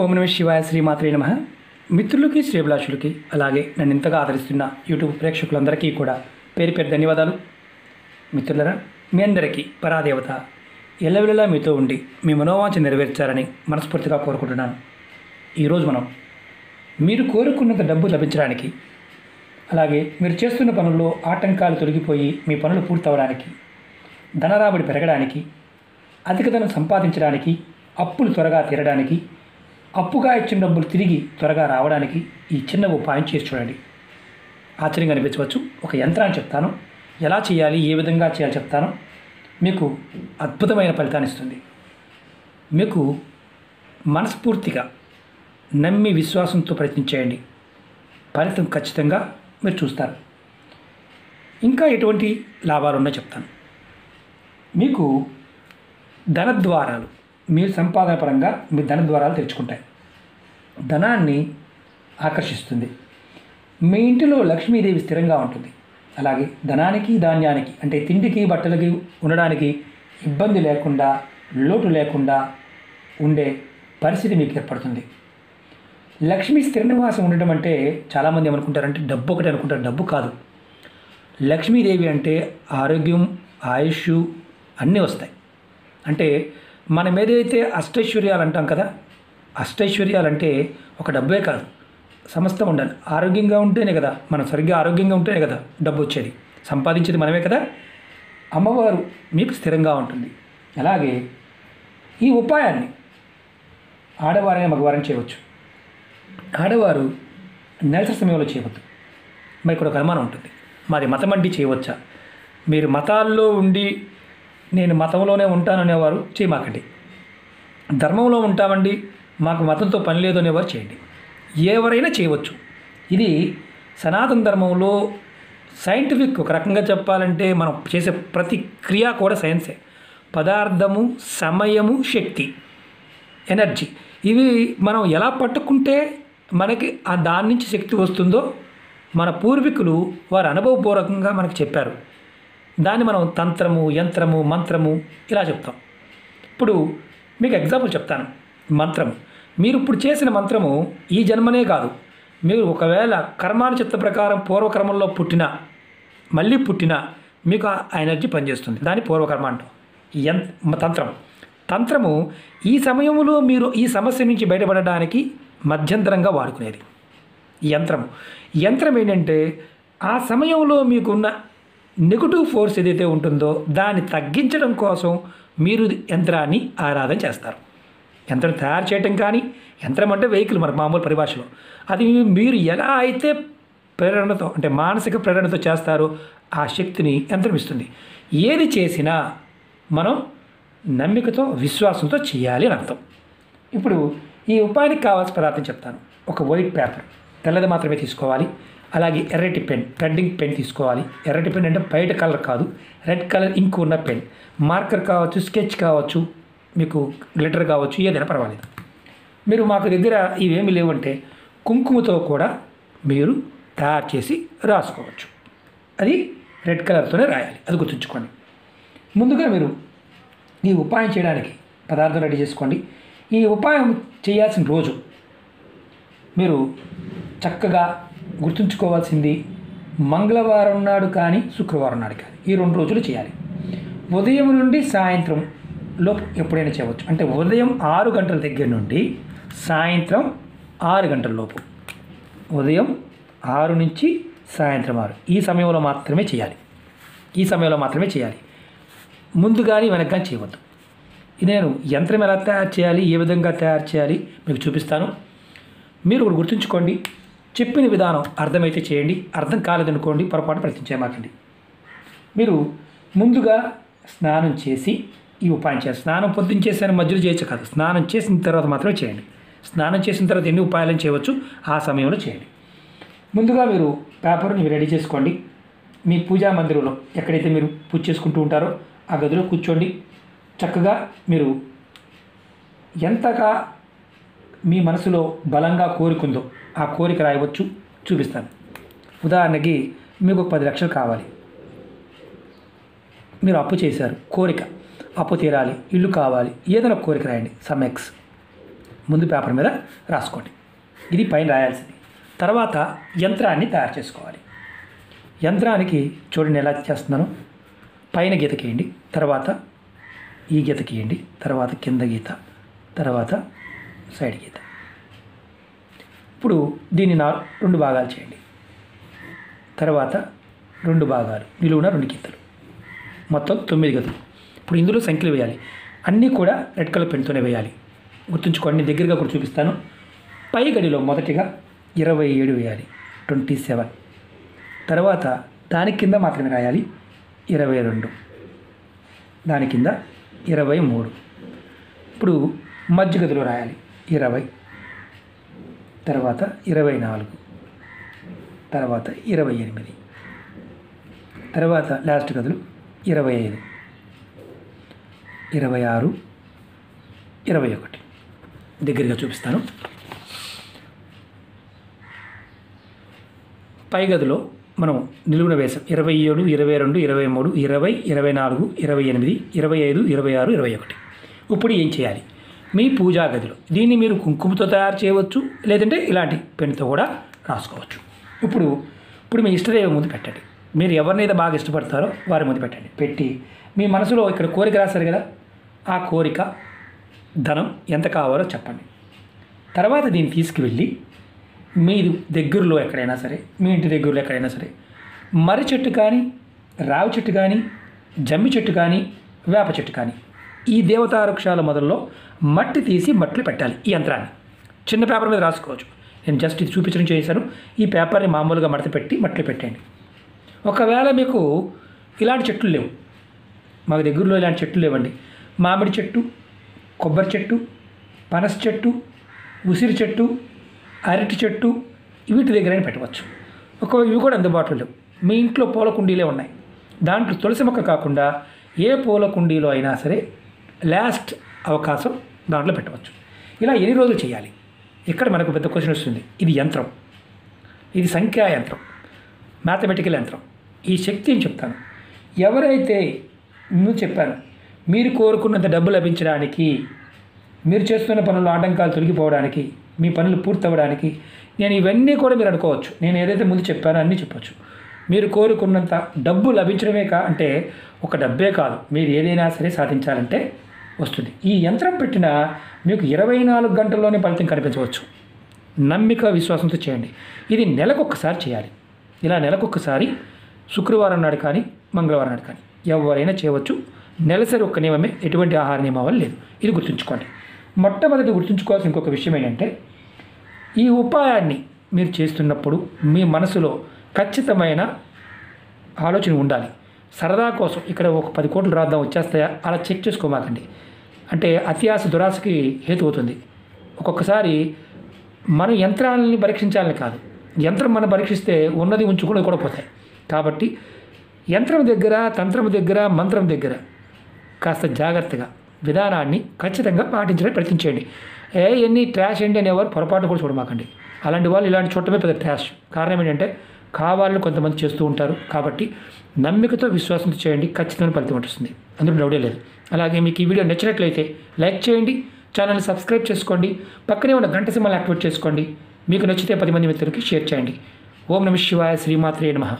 ఓం నమః శివాయ శ్రీమాత్రే నమః. మిత్రులకి శ్రేభిలాషులకి అలాగే నన్ను ఇంతగా ఆదరిస్తున్న యూట్యూబ్ ప్రేక్షకులందరికీ కూడా పేరు పేరు ధన్యవాదాలు. మిత్రులరా, మీ అందరికీ పరాదేవత ఎల్లవెల్లలా మీతో ఉండి మీ మనోవాంఛ నెరవేర్చాలని మనస్ఫూర్తిగా కోరుకుంటున్నాను. ఈరోజు మనం మీరు కోరుకున్నంత డబ్బు లభించడానికి, అలాగే మీరు చేస్తున్న పనుల్లో ఆటంకాలు తొలగిపోయి మీ పనులు పూర్తవడానికి, ధనరాబడి పెరగడానికి, అధిక ధనం సంపాదించడానికి, అప్పులు త్వరగా తీరడానికి, అప్పుగా ఇచ్చిన డబ్బులు తిరిగి త్వరగా రావడానికి ఈ చిన్న ఉపాయం చేసి చూడండి. ఆశ్చర్యంగా అనిపించవచ్చు. ఒక యంత్రాన్ని చెప్తాను, ఎలా చేయాలి, ఏ విధంగా చేయాలి చెప్తాను. మీకు అద్భుతమైన ఫలితాన్ని ఇస్తుంది. మీకు మనస్ఫూర్తిగా నమ్మి విశ్వాసంతో ప్రయత్నించేయండి. ఫలితం ఖచ్చితంగా మీరు చూస్తారు. ఇంకా ఎటువంటి లాభాలు ఉన్నాయో చెప్తాను. మీకు ధనద్వారాలు, మీరు సంపాదన పరంగా మీ ధనద్వారాలు తెరుచుకుంటాయి. ధనాన్ని ఆకర్షిస్తుంది. మీ ఇంటిలో లక్ష్మీదేవి స్థిరంగా ఉంటుంది. అలాగే ధనానికి, ధాన్యానికి అంటే తిండికి, బట్టలకి ఉండడానికి ఇబ్బంది లేకుండా, లోటు లేకుండా ఉండే పరిస్థితి మీకు ఏర్పడుతుంది. లక్ష్మీ స్థిర నివాసం ఉండటం అంటే చాలామంది ఏమనుకుంటారంటే డబ్బు ఒకటి అనుకుంటారు. డబ్బు కాదు. లక్ష్మీదేవి అంటే ఆరోగ్యం, ఆయుష్ అన్నీ వస్తాయి. అంటే మనం ఏదైతే అష్టైశ్వర్యాలు అంటాం కదా, అష్టైశ్వర్యాలంటే ఒక డబ్బే కాదు, సమస్తం ఉండాలి. ఆరోగ్యంగా ఉంటేనే కదా, మనం సరిగ్గా ఆరోగ్యంగా ఉంటేనే కదా డబ్బు వచ్చేది. సంపాదించేది మనమే కదా. అమ్మవారు మీకు స్థిరంగా ఉంటుంది. అలాగే ఈ ఉపాయాన్ని ఆడవారైనా మగవారైనా చేయవచ్చు. ఆడవారు నెలసరి సమయంలో చేయవద్దు. మరి ఇక్కడ ఒక అనుమానం ఉంటుంది, మరి మతం అంటే చేయవచ్చా? మీరు మతాల్లో ఉండి నేను మతంలోనే ఉంటాననేవారు చేయమాకండి. ధర్మంలో ఉంటామండి, మాకు మతంతో పని లేదు అనేవారు చేయండి. ఎవరైనా చేయవచ్చు. ఇది సనాతన ధర్మంలో సైంటిఫిక్. ఒక రకంగా చెప్పాలంటే మనం చేసే ప్రతి క్రియ కూడా సైన్సే. పదార్థము, సమయము, శక్తి, ఎనర్జీ, ఇవి మనం ఎలా పట్టుకుంటే మనకి ఆ దాని నుంచి శక్తి వస్తుందో మన పూర్వీకులు వారు అనుభవపూర్వకంగా మనకు చెప్పారు. దాన్ని మనం తంత్రము, యంత్రము, మంత్రము ఇలా చెప్తాం. ఇప్పుడు మీకు ఎగ్జాంపుల్ చెప్తాను. మంత్రము, మీరు ఇప్పుడు చేసిన మంత్రము ఈ జన్మనే కాదు, మీరు ఒకవేళ కర్మానుచిత్త ప్రకారం పూర్వకర్మంలో పుట్టినా మళ్ళీ పుట్టినా మీకు ఆ ఎనర్జీ పనిచేస్తుంది. దాన్ని పూర్వకర్మ అంటాం. తంత్రము ఈ సమయంలో మీరు ఈ సమస్య నుంచి బయటపడడానికి మధ్యంతరంగా వాడుకునేది. యంత్రం ఏంటంటే ఆ సమయంలో మీకున్న నెగటివ్ ఫోర్స్ ఏదైతే ఉంటుందో దాన్ని తగ్గించడం కోసం మీరు యంత్రాన్ని ఆరాధన చేస్తారు. యంత్రం తయారు చేయటం కానీ, యంత్రం అంటే వెహికల్ మన మామూలు పరిభాషలో, అది మీరు ఎలా అయితే ప్రేరణతో అంటే మానసిక ప్రేరణతో చేస్తారో ఆ శక్తిని యంత్రం ఇస్తుంది. ఏది చేసినా మనం నమ్మికతో, విశ్వాసంతో చేయాలి అని అర్థం. ఇప్పుడు ఈ ఉపాయానికి కావాల్సిన పదార్థం చెప్తాను. ఒక వైట్ పేపర్, తెల్లది మాత్రమే తీసుకోవాలి. అలాగే ఎర్రటి పెన్, రెడ్డింగ్ పెన్ తీసుకోవాలి. ఎర్రటి పెన్ అంటే బయట కలర్ కాదు, రెడ్ కలర్ ఇంక్ ఉన్న పెన్. మార్కర్ కావచ్చు, స్కెచ్ కావచ్చు, మీకు గ్లిటర్ కావచ్చు, ఏదైనా పర్వాలేదు. మీరు మాకు దగ్గర ఇవేమీ లేవంటే కుంకుమతో కూడా మీరు తయారు చేసి రాసుకోవచ్చు. అది రెడ్ కలర్తోనే రాయాలి, అది గుర్తుంచుకోండి. ముందుగా మీరు ఈ ఉపాయం చేయడానికి పదార్థం రెడీ చేసుకోండి. ఈ ఉపాయం చేయాల్సిన రోజు మీరు చక్కగా గుర్తుంచుకోవాల్సింది మంగళవారం నాడు కానీ, శుక్రవారం నాడు కానీ, ఈ 2 రోజులు చేయాలి. ఉదయం నుండి సాయంత్రం లోపు ఎప్పుడైనా చేయవచ్చు. అంటే ఉదయం 6 గంటల దగ్గర నుండి సాయంత్రం 6 గంటల లోపు, ఉదయం 6 నుంచి సాయంత్రం 6, ఈ సమయంలో మాత్రమే చేయాలి. ముందు కానీ వెనక కానీ చేయవద్దు. నేను యంత్రం ఎలా తయారు చేయాలి, ఏ విధంగా తయారు చేయాలి మీకు చూపిస్తాను. మీరు ఒకటి గుర్తుంచుకోండి, చెప్పిన విధానం అర్థమైతే చేయండి, అర్థం కాలేదనుకోండి పొరపాటు ప్రయత్నించేయమాకండి. మీరు ముందుగా స్నానం చేసి ఈ ఉపాయం చేయాలి. స్నానం పొద్దున్న చేసిన మధ్యలో చేయొచ్చు కాదు, స్నానం చేసిన తర్వాత మాత్రమే చేయండి. స్నానం చేసిన తర్వాత ఎన్ని ఉపాయాలను చేయవచ్చు ఆ సమయంలో చేయండి. ముందుగా మీరు పేపర్ని రెడీ చేసుకోండి. మీ పూజా మందిరంలో ఎక్కడైతే మీరు పూజ చేసుకుంటూ ఉంటారో ఆ గదిలో కూర్చోండి. చక్కగా మీరు ఎంతగా మీ మనసులో బలంగా కోరికుందో ఆ కోరిక రాయవచ్చు. చూపిస్తాను. ఉదాహరణకి మీకు 10 లక్షలు కావాలి, మీరు అప్పు చేశారు, కోరిక అప్పు తీరాలి, ఇల్లు కావాలి, ఏదైనా కోరిక రాయండి. సమ్ ఎక్స్ ముందు పేపర్ మీద రాసుకోండి. ఇది పైన రాయాల్సింది. తర్వాత యంత్రాన్ని తయారు చేసుకోవాలి. యంత్రానికి చూడండి ఎలా చేస్తున్నాను. పైన గీత గీయండి, తర్వాత ఈ గీత గీయండి, తర్వాత కింద గీత, తర్వాత సైడ్ గీత. ఇప్పుడు దీన్ని 2 భాగాలు చేయండి. తర్వాత 2 భాగాలు, నిలువున 2 గీతలు, మొత్తం 9 గదులు. ఇప్పుడు ఇందులో సంఖ్యలు వేయాలి. అన్నీ కూడా రెడ్ కలర్ పెన్తోనే వేయాలి. గుర్తుంచుకోండి, దగ్గరగా కూడా చూపిస్తాను. పై గడిలో మొదటిగా 27 వేయాలి, 27. తర్వాత దాని కింద మాత్రమే రాయాలి 22, దాని కింద 23. ఇప్పుడు మధ్య గదిలో రాయాలి 20, తర్వాత 24, తర్వాత 28, తర్వాత లాస్ట్ గదులు 25, 26, 21. దగ్గరగా చూపిస్తాను. పై గదిలో మనం నిలువున వేసాం 27, 22, 23, 20, 24, 28, 25, 26, 21. ఇప్పుడు ఏం చేయాలి? మీ పూజా గదిలో దీన్ని మీరు కుంకుమతో తయారు చేయవచ్చు, లేదంటే ఇలాంటి పెన్తో కూడా రాసుకోవచ్చు. ఇప్పుడు మీ ఇష్టదైవం ముందు పెట్టండి. మీరు ఎవరినైతే బాగా ఇష్టపడతారో వారి ముందు పెట్టండి. పెట్టి మీ మనసులో ఇక్కడ కోరిక రాశారు కదా, ఆ కోరిక ధనం ఎంత కావాలో చెప్పండి. తర్వాత దీన్ని తీసుకువెళ్ళి మీరు దగ్గరలో ఎక్కడైనా సరే, మీ ఇంటి దగ్గరలో ఎక్కడైనా సరే, మర్రి చెట్టు కానీ, రావి చెట్టు కానీ, జమ్మి చెట్టు కానీ, వేప చెట్టు కానీ, ఈ దేవతా వృక్షాల మొదల్లో మట్టి తీసి మట్టిలో పెట్టాలి. ఈ యంత్రాన్ని చిన్న పేపర్ మీద రాసుకోవచ్చు. నేను జస్ట్ ఇది చూపించడం చేశాను. ఈ పేపర్ని మామూలుగా మడత పెట్టి మట్టిలో పెట్టండి. ఒకవేళ మీకు ఇలాంటి చెట్లు లేవు, మాకు దగ్గరలో ఇలాంటి చెట్లు లేవండి, మామిడి చెట్టు, కొబ్బరి చెట్టు, పనస చెట్టు, ఉసిరి చెట్టు, అరటి చెట్టు, వీటి దగ్గరైనా పెట్టవచ్చు. ఇవి కూడా అందుబాటులో లేవు, మీ ఇంట్లో పూల కుండీలే ఉన్నాయి, దాంట్లో తులసి మొక్క కాకుండా ఏ పూల కుండీలో అయినా సరే లాస్ట్ అవకాశం దాంట్లో పెట్టవచ్చు. ఇలా ఎన్ని రోజులు చేయాలి? ఇక్కడ మనకు పెద్ద క్వశ్చన్ వస్తుంది. ఇది యంత్రం, ఇది సంఖ్యా యంత్రం, మ్యాథమెటికల్ యంత్రం. ఈ శక్తిని చెప్తాను. ఎవరైతే చెప్పాను, మీరు కోరుకున్నంత డబ్బు లభించడానికి, మీరు చేస్తున్న పనుల్లో ఆటంకాలు తొలగిపోవడానికి, మీ పనులు పూర్తవడానికి, నేను ఇవన్నీ కూడా మీరు అనుకోవచ్చు. నేను ఏదైతే ముందు చెప్పానో అన్నీ చెప్పచ్చు. మీరు కోరుకున్నంత డబ్బు లభించడమే అంటే ఒక డబ్బే కాదు, మీరు ఏదైనా సరే సాధించాలంటే వస్తుంది. ఈ యంత్రం పెట్టిన మీకు 24 గంటల్లోనే ఫలితం కనిపించవచ్చు. నమ్మిక విశ్వాసంతో చేయండి. ఇది నెలకొకసారి చేయాలి. ఇలా నెలకొకసారి శుక్రవారం నాడు కానీ, మంగళవారం నాడు కానీ ఎవరైనా చేయవచ్చు. నెలసరి ఒక్క నియమమే, ఎటువంటి ఆహార నియమావళి లేదు. ఇది గుర్తుంచుకోండి. మొట్టమొదటి గుర్తుంచుకోవాల్సిన ఇంకొక విషయం ఏంటంటే, ఈ ఉపాయాన్ని మీరు చేస్తున్నప్పుడు మీ మనసులో ఖచ్చితమైన ఆలోచన ఉండాలి. సరదా కోసం ఇక్కడ ఒక 10 కోట్లు రాద్దాం వచ్చేస్తాయా అలా చెక్ చేసుకోమాకండి. అంటే అత్యాశ దురాశకి హేతు అవుతుంది. ఒక్కొక్కసారి మనం యంత్రాలని పరీక్షించాలని కాదు, యంత్రం మనం పరీక్షిస్తే ఉన్నది ఉంచుకుని కూడా పోతాయి. కాబట్టి యంత్రం దగ్గర, తంత్రం దగ్గర, మంత్రం దగ్గర కాస్త జాగ్రత్తగా విధానాన్ని ఖచ్చితంగా పాటించడానికి ప్రయత్నించండి. ఎన్ని ట్రాష్ ఏంటి అనేవారు పొరపాటు కూడా చూడమాకండి. అలాంటి వాళ్ళు ఇలాంటి చూడటమే పెద్ద ట్రాష్. కారణం ఏంటంటే కావాలని కొంతమంది చేస్తూ ఉంటారు. కాబట్టి నమ్మికతో విశ్వాసంతో చేయండి, ఖచ్చితమైన ఫలితం ఉంటుంది. అందులో డౌటే లేదు. అలాగే మీకు ఈ వీడియో నచ్చినట్లయితే లైక్ చేయండి, ఛానల్ని సబ్స్క్రైబ్ చేసుకోండి, పక్కనే ఉన్న గంట సింబల్ని యాక్టివేట్ చేసుకోండి. మీకు నచ్చితే 10 మంది మిత్రులకి షేర్ చేయండి. ఓం నమః శివాయ, శ్రీమాత్రే నమః.